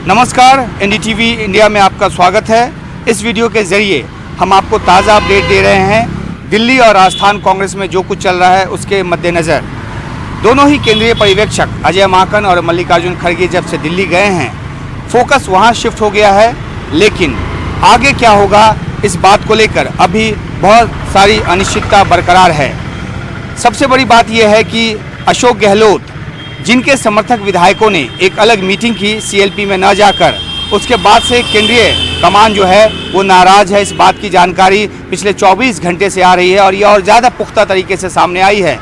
नमस्कार, NDTV India में आपका स्वागत है। इस वीडियो के ज़रिए हम आपको ताज़ा अपडेट दे रहे हैं दिल्ली और राजस्थान कांग्रेस में जो कुछ चल रहा है उसके मद्देनज़र। दोनों ही केंद्रीय पर्यवेक्षक अजय माकन और मल्लिकार्जुन खड़गे जब से दिल्ली गए हैं, फोकस वहां शिफ्ट हो गया है। लेकिन आगे क्या होगा इस बात को लेकर अभी बहुत सारी अनिश्चितता बरकरार है। सबसे बड़ी बात यह है कि अशोक गहलोत, जिनके समर्थक विधायकों ने एक अलग मीटिंग की सीएलपी में न जाकर, उसके बाद से केंद्रीय कमान जो है वो नाराज़ है। इस बात की जानकारी पिछले 24 घंटे से आ रही है और ये और ज़्यादा पुख्ता तरीके से सामने आई है।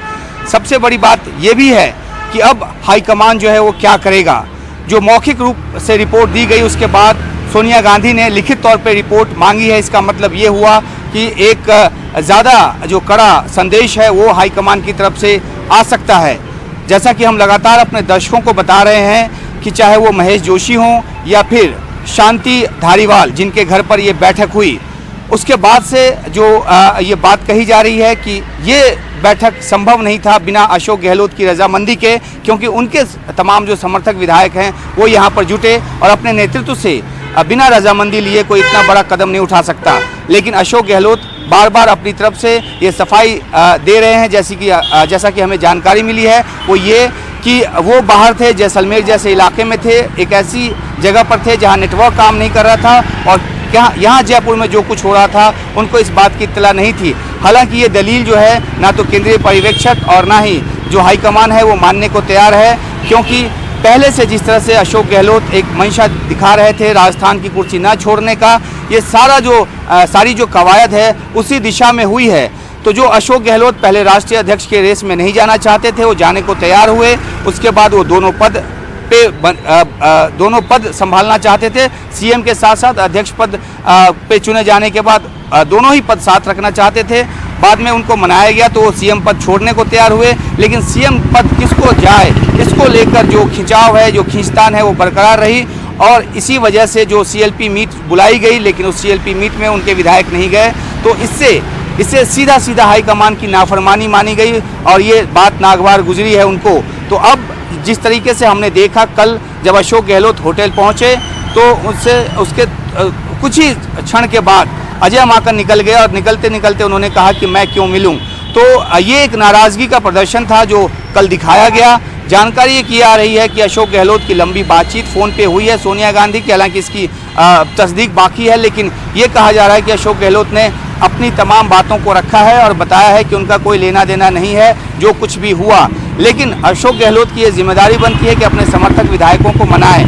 सबसे बड़ी बात ये भी है कि अब हाईकमान जो है वो क्या करेगा। जो मौखिक रूप से रिपोर्ट दी गई उसके बाद सोनिया गांधी ने लिखित तौर पर रिपोर्ट मांगी है। इसका मतलब ये हुआ कि एक ज़्यादा जो कड़ा संदेश है वो हाईकमान की तरफ से आ सकता है। जैसा कि हम लगातार अपने दर्शकों को बता रहे हैं कि चाहे वो महेश जोशी हों या फिर शांति धारीवाल, जिनके घर पर ये बैठक हुई, उसके बाद से जो ये बात कही जा रही है कि ये बैठक संभव नहीं था बिना अशोक गहलोत की रजामंदी के, क्योंकि उनके तमाम जो समर्थक विधायक हैं वो यहाँ पर जुटे और अपने नेतृत्व से बिना रजामंदी लिए कोई इतना बड़ा कदम नहीं उठा सकता। लेकिन अशोक गहलोत बार बार अपनी तरफ से ये सफाई दे रहे हैं। जैसा कि हमें जानकारी मिली है वो ये कि वो बाहर थे, जैसलमेर जैसे इलाके में थे, एक ऐसी जगह पर थे जहां नेटवर्क काम नहीं कर रहा था और यहाँ जयपुर में जो कुछ हो रहा था उनको इस बात की इत्तला नहीं थी। हालांकि ये दलील जो है ना तो केंद्रीय पर्यवेक्षक और ना ही जो हाईकमान है वो मानने को तैयार है, क्योंकि पहले से जिस तरह से अशोक गहलोत एक मंशा दिखा रहे थे राजस्थान की कुर्सी ना छोड़ने का, ये सारी जो कवायद है उसी दिशा में हुई है। तो जो अशोक गहलोत पहले राष्ट्रीय अध्यक्ष के रेस में नहीं जाना चाहते थे, वो जाने को तैयार हुए। उसके बाद वो दोनों पद संभालना चाहते थे। सीएम के साथ साथ अध्यक्ष पद पे चुने जाने के बाद दोनों ही पद साथ रखना चाहते थे। बाद में उनको मनाया गया तो वो सीएम पद छोड़ने को तैयार हुए। लेकिन सीएम पद किसको जाए, इसको लेकर जो खिंचाव है, जो खींचतान है वो बरकरार रही और इसी वजह से जो सीएलपी मीट बुलाई गई, लेकिन उस सीएलपी मीट में उनके विधायक नहीं गए, तो इससे सीधा हाईकमान की नाफरमानी मानी गई और ये बात नागवार गुजरी है उनको। तो अब जिस तरीके से हमने देखा कल जब अशोक गहलोत होटल पहुंचे तो उसके कुछ ही क्षण के बाद अजय माकन निकल गए और निकलते निकलते उन्होंने कहा कि मैं क्यों मिलूं। तो ये एक नाराज़गी का प्रदर्शन था जो कल दिखाया गया। जानकारी ये की आ रही है कि अशोक गहलोत की लंबी बातचीत फ़ोन पे हुई है सोनिया गांधी की, हालांकि इसकी तस्दीक बाकी है। लेकिन ये कहा जा रहा है कि अशोक गहलोत ने अपनी तमाम बातों को रखा है और बताया है कि उनका कोई लेना देना नहीं है जो कुछ भी हुआ। लेकिन अशोक गहलोत की ये जिम्मेदारी बनती है कि अपने समर्थक विधायकों को मनाएं।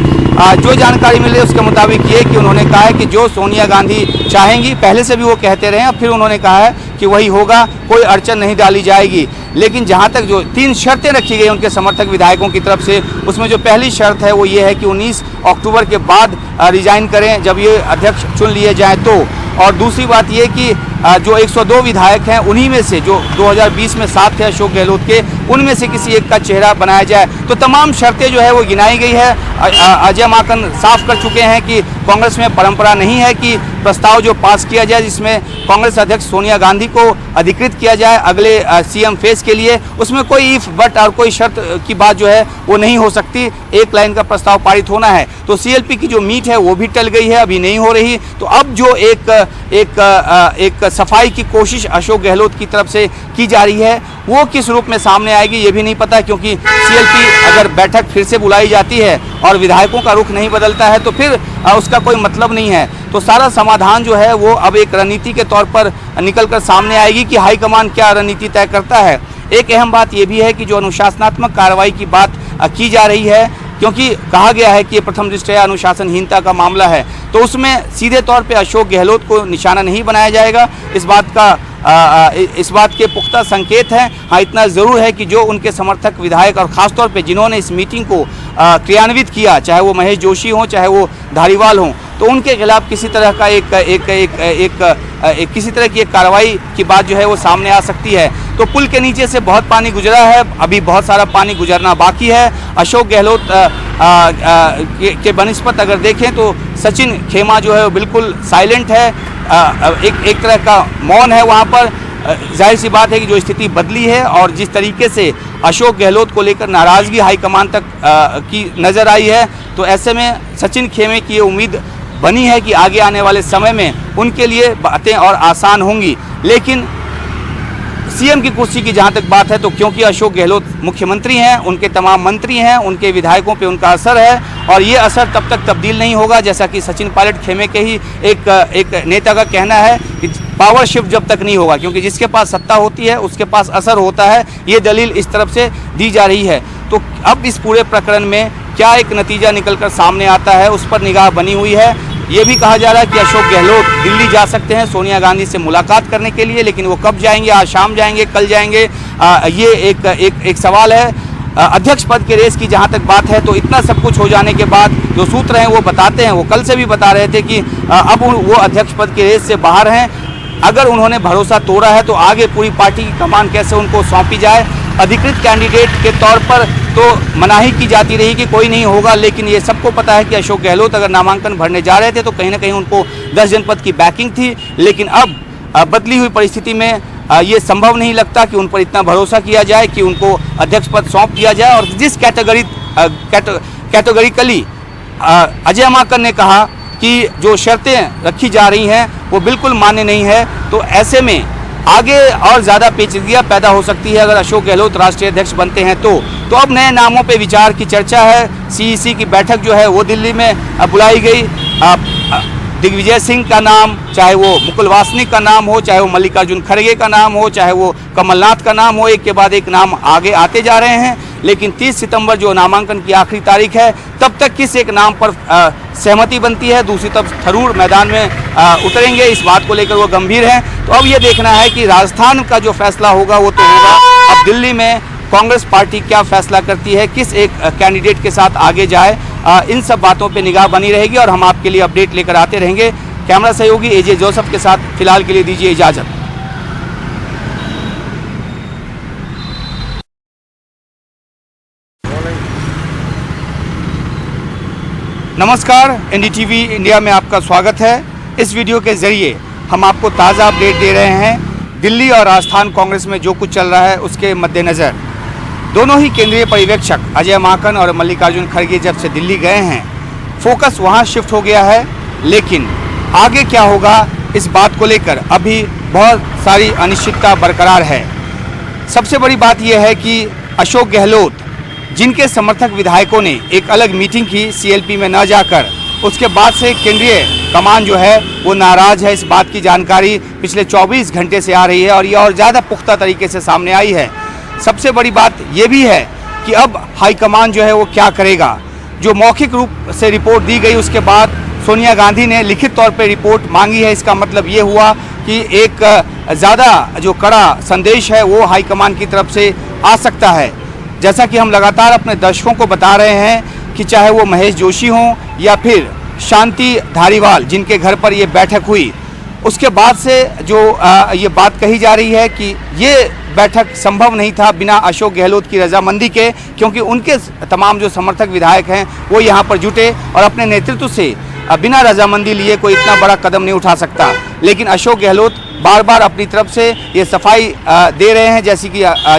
जो जानकारी मिली उसके मुताबिक ये कि उन्होंने कहा है कि जो सोनिया गांधी चाहेंगी, पहले से भी वो कहते रहे, अब फिर उन्होंने कहा है कि वही होगा, कोई अड़चन नहीं डाली जाएगी। लेकिन जहां तक जो 3 शर्तें रखी गई उनके समर्थक विधायकों की तरफ से, उसमें जो पहली शर्त है वो ये है कि 19 अक्टूबर के बाद रिजाइन करें जब ये अध्यक्ष चुन लिए जाएँ तो। और दूसरी बात ये कि जो 102 विधायक हैं उन्हीं में से जो 2020 में 7 थे अशोक गहलोत के, उनमें से किसी एक का चेहरा बनाया जाए। तो तमाम शर्तें जो है वो गिनाई गई है। अजय माकन साफ कर चुके हैं कि कांग्रेस में परंपरा नहीं है कि प्रस्ताव जो पास किया जाए जिसमें कांग्रेस अध्यक्ष सोनिया गांधी को अधिकृत किया जाए अगले सीएम फेज के लिए, उसमें कोई इफ बट और कोई शर्त की बात जो है वो नहीं हो सकती। एक लाइन का प्रस्ताव पारित होना है। तो सीएलपी की जो मीट है वो भी टल गई है, अभी नहीं हो रही। तो अब जो एक सफाई की कोशिश अशोक गहलोत की तरफ से की जा रही है वो किस रूप में सामने आएगी ये भी नहीं पता, क्योंकि सीएलपी अगर बैठक फिर से बुलाई जाती है और विधायकों का रुख नहीं बदलता है तो फिर उसका कोई मतलब नहीं है। तो सारा समाधान जो है वो अब एक रणनीति के तौर पर निकलकर सामने आएगी कि हाईकमान क्या रणनीति तय करता है। एक अहम बात ये भी है कि जो अनुशासनात्मक कार्रवाई की बात की जा रही है, क्योंकि कहा गया है कि ये प्रथम दृष्टया अनुशासनहीनता का मामला है, तो उसमें सीधे तौर पे अशोक गहलोत को निशाना नहीं बनाया जाएगा। इस बात के पुख्ता संकेत हैं। हाँ, इतना ज़रूर है कि जो उनके समर्थक विधायक और ख़ासतौर पे जिन्होंने इस मीटिंग को क्रियान्वित किया, चाहे वो महेश जोशी हों चाहे वो धारीवाल हों, तो उनके खिलाफ किसी तरह का किसी तरह की एक कार्रवाई की बात जो है वो सामने आ सकती है। तो पुल के नीचे से बहुत पानी गुजरा है, अभी बहुत सारा पानी गुजरना बाकी है। अशोक गहलोत के बनिस्पत अगर देखें तो सचिन खेमा जो है वो बिल्कुल साइलेंट है, एक तरह का मौन है वहाँ पर। जाहिर सी बात है कि जो स्थिति बदली है और जिस तरीके से अशोक गहलोत को लेकर नाराज़गी हाईकमान तक की नज़र आई है, तो ऐसे में सचिन खेमे की ये उम्मीद बनी है कि आगे आने वाले समय में उनके लिए बातें और आसान होंगी। लेकिन सीएम की कुर्सी की जहां तक बात है, तो क्योंकि अशोक गहलोत मुख्यमंत्री हैं, उनके तमाम मंत्री हैं, उनके विधायकों पे उनका असर है और ये असर तब तक तब्दील नहीं होगा, जैसा कि सचिन पायलट खेमे के ही एक नेता का कहना है कि पावर शिफ्ट जब तक नहीं होगा, क्योंकि जिसके पास सत्ता होती है उसके पास असर होता है। ये दलील इस तरफ से दी जा रही है। तो अब इस पूरे प्रकरण में क्या एक नतीजा निकलकर सामने आता है, उस पर निगाह बनी हुई है। ये भी कहा जा रहा है कि अशोक गहलोत दिल्ली जा सकते हैं सोनिया गांधी से मुलाकात करने के लिए, लेकिन वो कब जाएंगे, आज शाम जाएंगे, कल जाएंगे, ये एक सवाल है। अध्यक्ष पद के रेस की जहां तक बात है, तो इतना सब कुछ हो जाने के बाद जो सूत्र हैं वो बताते हैं, वो कल से भी बता रहे थे कि अब वो अध्यक्ष पद के रेस से बाहर हैं। अगर उन्होंने भरोसा तोड़ा है तो आगे पूरी पार्टी की कमान कैसे उनको सौंपी जाए। अधिकृत कैंडिडेट के तौर पर तो मनाही की जाती रही कि कोई नहीं होगा, लेकिन ये सबको पता है कि अशोक गहलोत अगर नामांकन भरने जा रहे थे तो कहीं ना कहीं उनको 10 जनपद की बैकिंग थी। लेकिन अब बदली हुई परिस्थिति में ये संभव नहीं लगता कि उन पर इतना भरोसा किया जाए कि उनको अध्यक्ष पद सौंप दिया जाए। और जिस कैटेगरिकली अजय माकन ने कहा कि जो शर्तें रखी जा रही हैं वो बिल्कुल मान्य नहीं है, तो ऐसे में आगे और ज़्यादा पेचीदगियाँ पैदा हो सकती है अगर अशोक गहलोत राष्ट्रीय अध्यक्ष बनते हैं तो। अब नए नामों पे विचार की चर्चा है। सीईसी की बैठक जो है वो दिल्ली में बुलाई गई। दिग्विजय सिंह का नाम, चाहे वो मुकुल वासनिक का नाम हो, चाहे वो मल्लिकार्जुन खड़गे का नाम हो, चाहे वो कमलनाथ का नाम हो, एक के बाद एक नाम आगे आते जा रहे हैं। लेकिन 30 सितंबर जो नामांकन की आखिरी तारीख है, तब तक किस एक नाम पर सहमति बनती है। दूसरी तरफ थरूर मैदान में उतरेंगे, इस बात को लेकर वो गंभीर हैं। तो अब ये देखना है कि राजस्थान का जो फैसला होगा वो तो होगा। अब दिल्ली में कांग्रेस पार्टी क्या फैसला करती है, किस एक कैंडिडेट के साथ आगे जाए, इन सब बातों पे निगाह बनी रहेगी और हम आपके लिए अपडेट लेकर आते रहेंगे। कैमरा सहयोगी एजे जोसेफ के साथ फिलहाल के लिए दीजिए इजाजत। नमस्कार, एनडीटीवी इंडिया में आपका स्वागत है। इस वीडियो के जरिए हम आपको ताज़ा अपडेट दे रहे हैं दिल्ली और राजस्थान कांग्रेस में जो कुछ चल रहा है उसके मद्देनज़र। दोनों ही केंद्रीय पर्यवेक्षक अजय माकन और मल्लिकार्जुन खड़गे जब से दिल्ली गए हैं, फोकस वहां शिफ्ट हो गया है। लेकिन आगे क्या होगा इस बात को लेकर अभी बहुत सारी अनिश्चितता बरकरार है। सबसे बड़ी बात यह है कि अशोक गहलोत, जिनके समर्थक विधायकों ने एक अलग मीटिंग की सीएलपी में न जाकर, उसके बाद से केंद्रीय कमान जो है वो नाराज़ है। इस बात की जानकारी पिछले 24 घंटे से आ रही है और ये और ज़्यादा पुख्ता तरीके से सामने आई है। सबसे बड़ी बात ये भी है कि अब हाईकमान जो है वो क्या करेगा। जो मौखिक रूप से रिपोर्ट दी गई, उसके बाद सोनिया गांधी ने लिखित तौर पे रिपोर्ट मांगी है। इसका मतलब ये हुआ कि एक ज़्यादा जो कड़ा संदेश है वो हाईकमान की तरफ से आ सकता है। जैसा कि हम लगातार अपने दर्शकों को बता रहे हैं कि चाहे वो महेश जोशी हों या फिर शांति धारीवाल, जिनके घर पर ये बैठक हुई, उसके बाद से जो ये बात कही जा रही है कि ये बैठक संभव नहीं था बिना अशोक गहलोत की रजामंदी के, क्योंकि उनके तमाम जो समर्थक विधायक हैं वो यहाँ पर जुटे और अपने नेतृत्व से बिना रजामंदी लिए कोई इतना बड़ा कदम नहीं उठा सकता। लेकिन अशोक गहलोत बार बार अपनी तरफ से ये सफाई दे रहे हैं,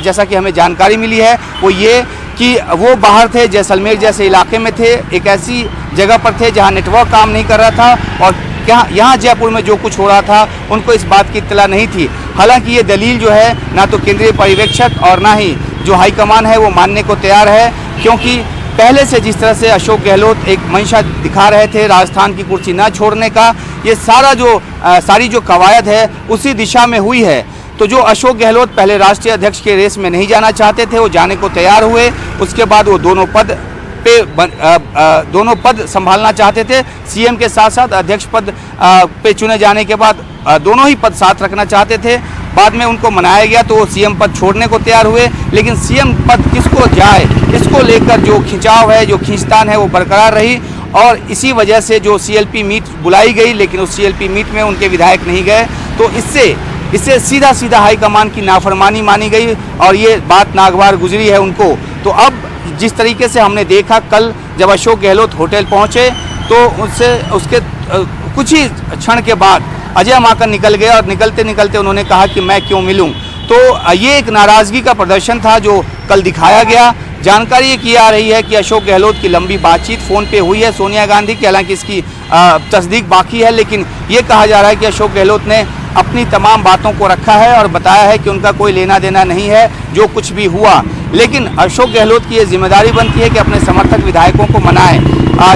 जैसा कि हमें जानकारी मिली है वो ये कि वो बाहर थे, जैसलमेर जैसे इलाके में थे, एक ऐसी जगह पर थे जहाँ नेटवर्क काम नहीं कर रहा था और यहाँ जयपुर में जो कुछ हो रहा था उनको इस बात की इत्तला नहीं थी। हालांकि ये दलील जो है ना तो केंद्रीय पर्यवेक्षक और ना ही जो हाईकमान है वो मानने को तैयार है, क्योंकि पहले से जिस तरह से अशोक गहलोत एक मंशा दिखा रहे थे राजस्थान की कुर्सी ना छोड़ने का, ये सारी जो कवायद है उसी दिशा में हुई है। तो जो अशोक गहलोत पहले राष्ट्रीय अध्यक्ष के रेस में नहीं जाना चाहते थे, वो जाने को तैयार हुए। उसके बाद वो दोनों पद संभालना चाहते थे। सीएम के साथ साथ अध्यक्ष पद पे चुने जाने के बाद दोनों ही पद साथ रखना चाहते थे। बाद में उनको मनाया गया तो वो सीएम पद छोड़ने को तैयार हुए। लेकिन सीएम पद किसको जाए, इसको लेकर जो खिंचाव है, जो खींचतान है वो बरकरार रही और इसी वजह से जो सीएलपी मीट बुलाई गई, लेकिन उस सीएलपी मीट में उनके विधायक नहीं गए, तो इससे सीधा हाईकमान की नाफरमानी मानी गई और ये बात नागवार गुजरी है उनको। तो अब जिस तरीके से हमने देखा कल जब अशोक गहलोत होटल पहुंचे, तो उसके कुछ ही क्षण के बाद अजय माकन निकल गए और निकलते निकलते उन्होंने कहा कि मैं क्यों मिलूं। तो ये एक नाराजगी का प्रदर्शन था जो कल दिखाया गया। जानकारी ये की आ रही है कि अशोक गहलोत की लंबी बातचीत फ़ोन पे हुई है सोनिया गांधी की, हालांकि इसकी तस्दीक बाकी है, लेकिन ये कहा जा रहा है कि अशोक गहलोत ने अपनी तमाम बातों को रखा है और बताया है कि उनका कोई लेना देना नहीं है जो कुछ भी हुआ। लेकिन अशोक गहलोत की ये जिम्मेदारी बनती है कि अपने समर्थक विधायकों को मनाएं।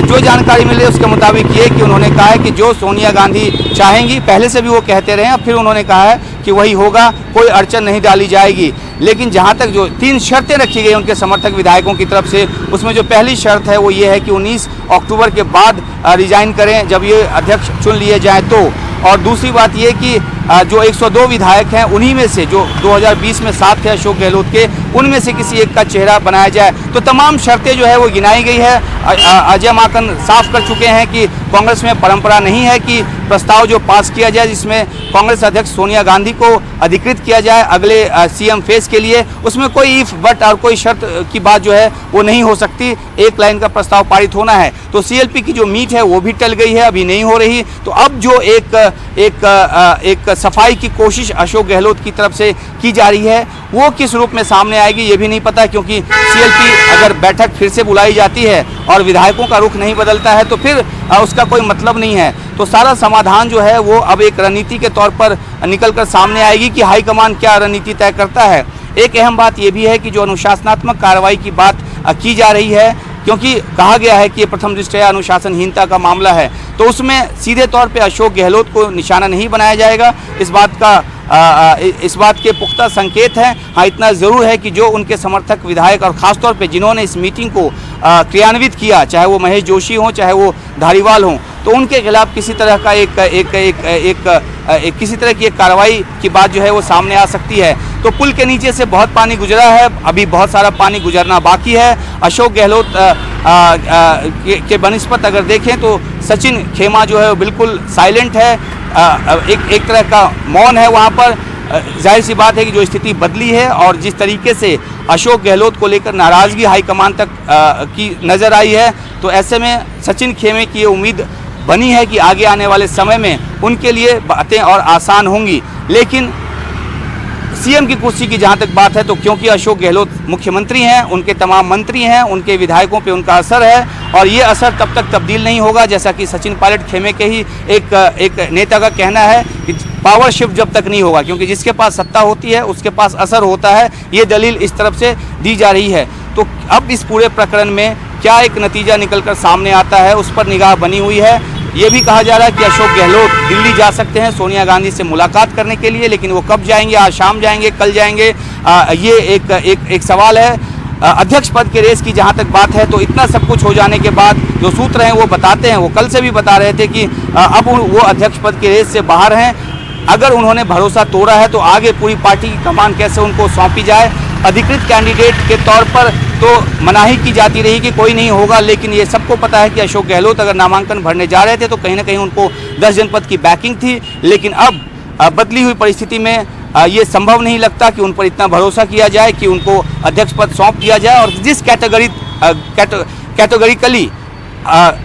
जो जानकारी मिली उसके मुताबिक ये कि उन्होंने कहा है कि जो सोनिया गांधी चाहेंगी, पहले से भी वो कहते रहे हैं, अब फिर उन्होंने कहा है कि वही होगा, कोई अड़चन नहीं डाली जाएगी। लेकिन जहां तक जो 3 शर्तें रखी गई उनके समर्थक विधायकों की तरफ से, उसमें जो पहली शर्त है वो ये है कि 19 अक्टूबर के बाद रिजाइन करें जब ये अध्यक्ष चुन लिए जाएँ तो। और दूसरी बात ये कि जो 102 विधायक हैं उन्हीं में से जो 2020 में 7 थे अशोक गहलोत के, उनमें से किसी एक का चेहरा बनाया जाए। तो तमाम शर्तें जो है वो गिनाई गई है। अजय माकन साफ कर चुके हैं कि कांग्रेस में परंपरा नहीं है कि प्रस्ताव जो पास किया जाए जिसमें कांग्रेस अध्यक्ष सोनिया गांधी को अधिकृत किया जाए अगले सीएम फेज के लिए, उसमें कोई इफ बट और कोई शर्त की बात जो है वो नहीं हो सकती। एक लाइन का प्रस्ताव पारित होना है। तो सीएलपी की जो मीट है वो भी टल गई है, अभी नहीं हो रही। तो अब जो एक सफाई की कोशिश अशोक गहलोत की तरफ से की जा रही है वो किस रूप में सामने आएगी ये भी नहीं पता, क्योंकि सीएलपी अगर बैठक फिर से बुलाई जाती है और विधायकों का रुख नहीं बदलता है तो फिर उसका कोई मतलब नहीं है। तो सारा समाधान जो है वो अब एक रणनीति के तौर पर निकलकर सामने आएगी कि हाईकमान क्या रणनीति तय करता है। एक अहम बात ये भी है कि जो अनुशासनात्मक कार्रवाई की बात की जा रही है, क्योंकि कहा गया है कि ये प्रथम दृष्टया अनुशासनहीनता का मामला है, तो उसमें सीधे तौर पे अशोक गहलोत को निशाना नहीं बनाया जाएगा। इस बात के पुख्ता संकेत हैं। हाँ, इतना ज़रूर है कि जो उनके समर्थक विधायक और ख़ासतौर पे जिन्होंने इस मीटिंग को क्रियान्वित किया, चाहे वो महेश जोशी हों चाहे वो धारीवाल हों, तो उनके खिलाफ किसी तरह का किसी तरह की एक कार्रवाई की बात जो है वो सामने आ सकती है। तो पुल के नीचे से बहुत पानी गुजरा है, अभी बहुत सारा पानी गुजरना बाकी है। अशोक गहलोत के बनिस्पत अगर देखें तो सचिन खेमा जो है वो बिल्कुल साइलेंट है, एक तरह का मौन है वहाँ पर। जाहिर सी बात है कि जो स्थिति बदली है और जिस तरीके से अशोक गहलोत को लेकर नाराज़गी हाईकमान तक की नज़र आई है, तो ऐसे में सचिन खेमे की ये उम्मीद बनी है कि आगे आने वाले समय में उनके लिए बातें और आसान होंगी। लेकिन सीएम की कुर्सी की जहां तक बात है, तो क्योंकि अशोक गहलोत मुख्यमंत्री हैं, उनके तमाम मंत्री हैं, उनके विधायकों पे उनका असर है और ये असर तब तक तब्दील नहीं होगा, जैसा कि सचिन पायलट खेमे के ही एक नेता का कहना है कि पावर शिफ्ट जब तक नहीं होगा, क्योंकि जिसके पास सत्ता होती है उसके पास असर होता है। ये दलील इस तरफ से दी जा रही है। तो अब इस पूरे प्रकरण में क्या एक नतीजा निकलकर सामने आता है उस पर निगाह बनी हुई है। ये भी कहा जा रहा है कि अशोक गहलोत दिल्ली जा सकते हैं सोनिया गांधी से मुलाकात करने के लिए, लेकिन वो कब जाएंगे, आज शाम जाएंगे, कल जाएंगे, ये एक सवाल है। अध्यक्ष पद के रेस की जहां तक बात है, तो इतना सब कुछ हो जाने के बाद जो सूत्र हैं वो बताते हैं, वो कल से भी बता रहे थे कि अब वो अध्यक्ष पद के रेस से बाहर हैं। अगर उन्होंने भरोसा तोड़ा है तो आगे पूरी पार्टी की कमान कैसे उनको सौंपी जाए। अधिकृत कैंडिडेट के तौर पर तो मनाही की जाती रही कि कोई नहीं होगा, लेकिन ये सबको पता है कि अशोक गहलोत अगर नामांकन भरने जा रहे थे तो कहीं ना कहीं उनको 10 जनपद की बैकिंग थी। लेकिन अब बदली हुई परिस्थिति में ये संभव नहीं लगता कि उन पर इतना भरोसा किया जाए कि उनको अध्यक्ष पद सौंप दिया जाए। और जिस कैटेगरिकली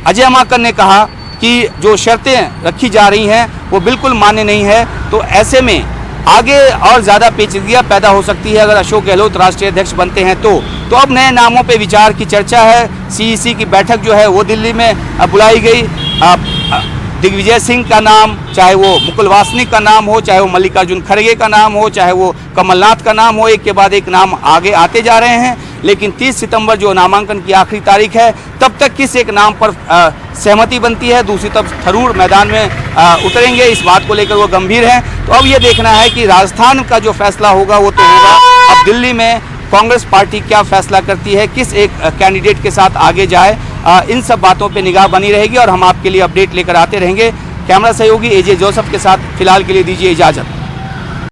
अजय माकन ने कहा कि जो शर्तें रखी जा रही हैं वो बिल्कुल मान्य नहीं है, तो ऐसे में आगे और ज़्यादा पेचीदगियाँ पैदा हो सकती है अगर अशोक गहलोत राष्ट्रीय अध्यक्ष बनते हैं तो। अब नए नामों पे विचार की चर्चा है। सीईसी की बैठक जो है वो दिल्ली में बुलाई गई। दिग्विजय सिंह का नाम, चाहे वो मुकुल वासनिक का नाम हो, चाहे वो मल्लिकार्जुन खड़गे का नाम हो, चाहे वो कमलनाथ का नाम हो, एक के बाद एक नाम आगे आते जा रहे हैं। लेकिन 30 सितंबर जो नामांकन की आखिरी तारीख है, तब तक किस एक नाम पर सहमति बनती है। दूसरी तरफ थरूर मैदान में उतरेंगे, इस बात को लेकर वो गंभीर हैं। तो अब ये देखना है कि राजस्थान का जो फैसला होगा वो तो होगा। अब दिल्ली में कांग्रेस पार्टी क्या फैसला करती है, किस एक कैंडिडेट के साथ आगे जाए, इन सब बातों पे निगाह बनी रहेगी और हम आपके लिए अपडेट लेकर आते रहेंगे। कैमरा सहयोगी एजे जोसेफ के साथ फिलहाल के लिए दीजिए इजाज़त।